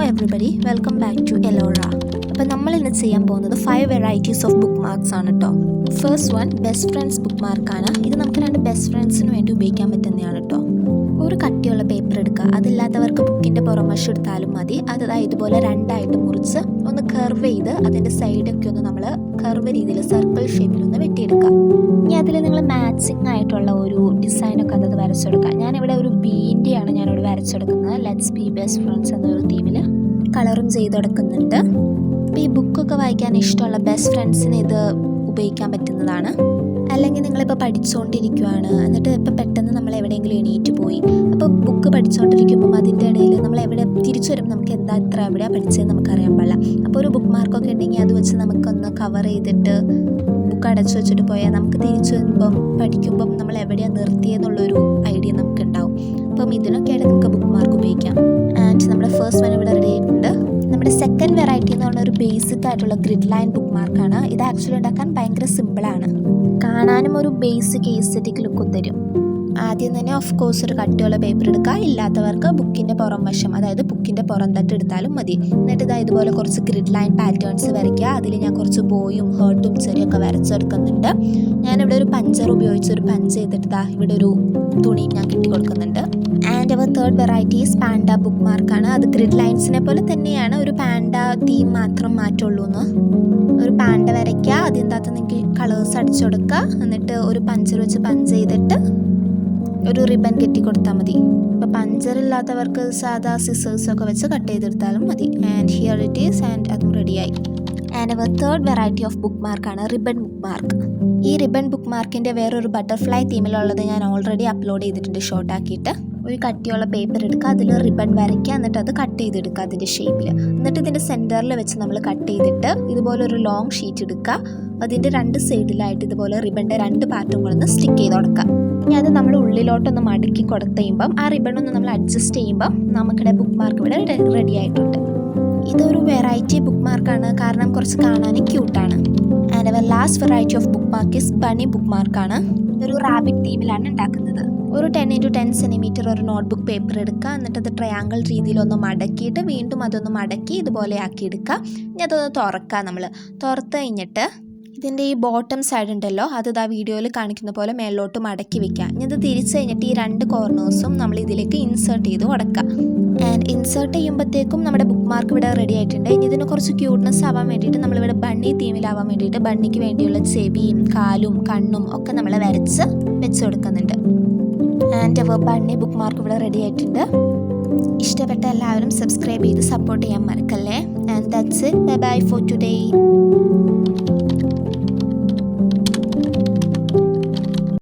everybody, welcome back to Elora. അപ്പോൾ നമ്മൾ ഇന്ന് ചെയ്യാൻ പോകുന്നത് 5 വെറൈറ്റീസ് ഓഫ് ബുക്ക് മാർക്സ് ആണ് കേട്ടോ. First one best friends book മാർക്കാണ്. ഇത് നമുക്ക് രണ്ട് ബെസ്റ്റ് ഫ്രണ്ട്സിന് വേണ്ടി ഉപയോഗിക്കാൻ പറ്റുന്നതാണ് കേട്ടോ. ഒരു കട്ടിയുള്ള പേപ്പർ എടുക്കുക, അതില്ലാത്തവർക്ക് ബുക്കിൻ്റെ പുറംവശം എടുത്താലും മതി. അത് ഇതുപോലെ രണ്ടായിട്ട് മുറിച്ച് ഒന്ന് കർവ് ചെയ്ത് അതിൻ്റെ സൈഡൊക്കെ ഒന്ന് നമ്മൾ കർവ് രീതിയിൽ സർക്കിൾ ഷേപ്പിലൊന്ന് വെട്ടിയെടുക്കുക. ഇനി അതിൽ നിങ്ങൾ മാച്ചിങ് ആയിട്ടുള്ള ഒരു ഡിസൈനൊക്കെ അത് വരച്ചെടുക്കുക. ഞാനിവിടെ ഒരു ബീൻ്റെയാണ് ഞാനിവിടെ വരച്ചെടുക്കുന്നത്. ലെറ്റ്സ് ബി ബെസ്റ്റ് ഫ്രണ്ട്സ് എന്നൊരു തീമിൽ കളറും ചെയ്തെടുക്കുന്നുണ്ട്. അപ്പോൾ ഈ ബുക്കൊക്കെ വായിക്കാൻ ഇഷ്ടമുള്ള ബെസ്റ്റ് ഫ്രണ്ട്സിന് ഇത് ഉപയോഗിക്കാൻ പറ്റുന്നതാണ്. അല്ലെങ്കിൽ നിങ്ങളിപ്പോൾ പഠിച്ചുകൊണ്ടിരിക്കുകയാണ്, എന്നിട്ട് ഇപ്പോൾ പെട്ടെന്ന് നമ്മൾ എവിടെയെങ്കിലും എണീറ്റ് പോയി, അപ്പോൾ ബുക്ക് പഠിച്ചുകൊണ്ടിരിക്കുമ്പം അതിൻ്റെ ഇടയിൽ നമ്മൾ എവിടെ തിരിച്ചു വരുമ്പോൾ നമുക്ക് എന്താ ഇത്ര എവിടെയാണ് പഠിച്ചതെന്ന് നമുക്കറിയാൻ പാടില്ല. അപ്പോൾ ഒരു ബുക്ക് മാർക്കൊക്കെ ഉണ്ടെങ്കിൽ അത് വെച്ച് നമുക്കൊന്ന് കവർ ചെയ്തിട്ട് ബുക്ക് അടച്ചു വെച്ചിട്ട് പോയാൽ നമുക്ക് തിരിച്ചു വരുമ്പം പഠിക്കുമ്പം നമ്മൾ എവിടെയാണ് നിർത്തിയെന്നുള്ളൊരു ഐഡിയ നമുക്കുണ്ടാവും. അപ്പം ഇതിനൊക്കെയായിട്ട് നമുക്ക് ബുക്ക് മാർക്ക് ഉപയോഗിക്കാം. ആൻഡ് നമ്മുടെ ഫസ്റ്റ് വൺ ഇവിടെ റെഡി ആയിട്ടുണ്ട്. നമ്മുടെ സെക്കൻഡ് വെറൈറ്റി എന്ന് പറഞ്ഞ ഒരു ബേസിക് ആയിട്ടുള്ള ഗ്രിഡ് ലൈൻ ബുക്ക് മാർക്കാണ്. ഇത് ആക്ച്വലി ഉണ്ടാക്കാൻ ഭയങ്കര സിമ്പിളാണ്, കാണാനും ഒരു ബേസിക് എസ്തെറ്റിക് ലുക്കും തരും. ആദ്യം തന്നെ ഓഫ് കോഴ്സ് ഒരു കട്ടിയുള്ള പേപ്പർ എടുക്കുക. ഇല്ലാത്തവർക്ക് ബുക്കിൻ്റെ പുറം വശം, അതായത് ബുക്കിൻ്റെ പുറം തട്ട് എടുത്താലും മതി. എന്നിട്ട് ഇതുപോലെ കുറച്ച് ഗ്രിഡ് ലൈൻ പാറ്റേൺസ് വരയ്ക്കുക. അതിൽ ഞാൻ കുറച്ച് ബോയും ഹേർട്ടും ചെറിയൊക്കെ വരച്ചെടുക്കുന്നുണ്ട്. ഞാനിവിടെ ഒരു പഞ്ചർ ഉപയോഗിച്ച് ഒരു പഞ്ച് ചെയ്തിട്ട് ഇവിടെ ഒരു തുണി ഞാൻ കെട്ടി കൊടുക്കുന്നുണ്ട്. And our third variety is panda ബുക്ക് മാർക്കാണ്. അത് ഗ്രിഡ് ലൈൻസിനെ പോലെ തന്നെയാണ്, ഒരു പാൻഡ തീം മാത്രം മാറ്റുള്ളൂ എന്ന്. ഒരു പാൻഡ വരയ്ക്കുക, അതിൻ്റെ അകത്ത് നിങ്ങൾക്ക് കളേഴ്സ് അടിച്ചു കൊടുക്കുക. എന്നിട്ട് ഒരു പഞ്ചർ വെച്ച് പഞ്ച് ചെയ്തിട്ട് ഒരു റിബൺ കെട്ടി കൊടുത്താൽ മതി. അപ്പോൾ പഞ്ചറില്ലാത്തവർക്ക് സാധാ സിസേഴ്സൊക്കെ വെച്ച് കട്ട് ചെയ്തെടുത്താലും മതി. And here it is, and അതും റെഡിയായി. And our third variety of ബുക്ക് മാർക്കാണ് റിബൺ ബുക്ക് മാർക്ക്. ഈ റിബൺ ബുക്ക് മാർക്കിൻ്റെ വേറൊരു ബട്ടർഫ്ലൈ തീമിലുള്ളത് ഞാൻ ഓൾറെഡി അപ്ലോഡ് ചെയ്തിട്ടുണ്ട് ഷോർട്ടാക്കിയിട്ട്. ഒരു കട്ടിയുള്ള പേപ്പർ എടുക്കുക, അതിൽ റിബൺ വരയ്ക്കുക, എന്നിട്ട് അത് കട്ട് ചെയ്തെടുക്കുക അതിൻ്റെ ഷേപ്പിൽ. എന്നിട്ട് ഇതിൻ്റെ സെൻറ്ററിൽ വെച്ച് നമ്മൾ കട്ട് ചെയ്തിട്ട് ഇതുപോലെ ഒരു ലോങ് ഷീറ്റ് എടുക്കുക. അതിൻ്റെ രണ്ട് സൈഡിലായിട്ട് ഇതുപോലെ റിബണിൻ്റെ രണ്ട് പാർട്ടും കൂടെ ഒന്ന് സ്റ്റിക്ക് ചെയ്ത് കൊടുക്കുക. ഇനി അത് നമ്മൾ ഉള്ളിലോട്ടൊന്ന് മടക്കി കൊടുത്ത് കഴിയുമ്പം ആ റിബണൊന്ന് നമ്മൾ അഡ്ജസ്റ്റ് ചെയ്യുമ്പം നമുക്കിടെ ബുക്ക് മാർക്ക് ഇവിടെ റെഡി ആയിട്ടുണ്ട്. ഇതൊരു വെറൈറ്റി ബുക്ക് മാർക്കാണ്, കാരണം കുറച്ച് കാണാനും ക്യൂട്ടാണ്. And our last variety of bookmark is bunny book മാർക്കാണ്. ഒരു റാബിറ്റ് തീമിലാണ് ഉണ്ടാക്കുന്നത്. ഒരു 10x10 സെൻറ്റിമീറ്റർ ഒരു നോട്ട്ബുക്ക് പേപ്പർ എടുക്കുക. എന്നിട്ട് അത് ട്രയാങ്കിൾ രീതിയിലൊന്ന് മടക്കിയിട്ട് വീണ്ടും അതൊന്ന് മടക്കി ഇതുപോലെ ആക്കി എടുക്കുക. ഇനി അതൊന്ന് തുറക്കുക. നമ്മൾ തുറത്ത് കഴിഞ്ഞിട്ട് ഇതിൻ്റെ ഈ ബോട്ടം സൈഡ് ഉണ്ടല്ലോ, അത് വീഡിയോയിൽ കാണിക്കുന്ന പോലെ മേളിലോട്ട് മടക്കി വെക്കുക. ഇനി ഇത് തിരിച്ച് കഴിഞ്ഞിട്ട് ഈ രണ്ട് കോർണേഴ്സും നമ്മൾ ഇതിലേക്ക് ഇൻസേർട്ട് ചെയ്ത് കൊടുക്കുക. ആൻഡ് ഇൻസേർട്ട് ചെയ്യുമ്പോഴത്തേക്കും നമ്മുടെ ബുക്ക് മാർക്ക് ഇവിടെ റെഡി ആയിട്ടുണ്ട്. ഇനി ഇതിന് കുറച്ച് ക്യൂട്ട്നെസ് ആവാൻ വേണ്ടിയിട്ട് നമ്മളിവിടെ ബണ്ണി തീമിലാവാൻ വേണ്ടിയിട്ട് ബണ്ണിക്ക് വേണ്ടിയുള്ള ചെവിയും കാലും കണ്ണും ഒക്കെ നമ്മൾ വരച്ച് വെച്ച് കൊടുക്കുന്നുണ്ട്. And our bunny bookmark ഇവിടെ റെഡി ആയിട്ടുണ്ട്. ഇഷ്ടപ്പെട്ട എല്ലാവരും സബ്സ്ക്രൈബ് ചെയ്ത് സപ്പോർട്ട് ചെയ്യാൻ മറക്കല്ലേ. And that's it. Bye bye for today.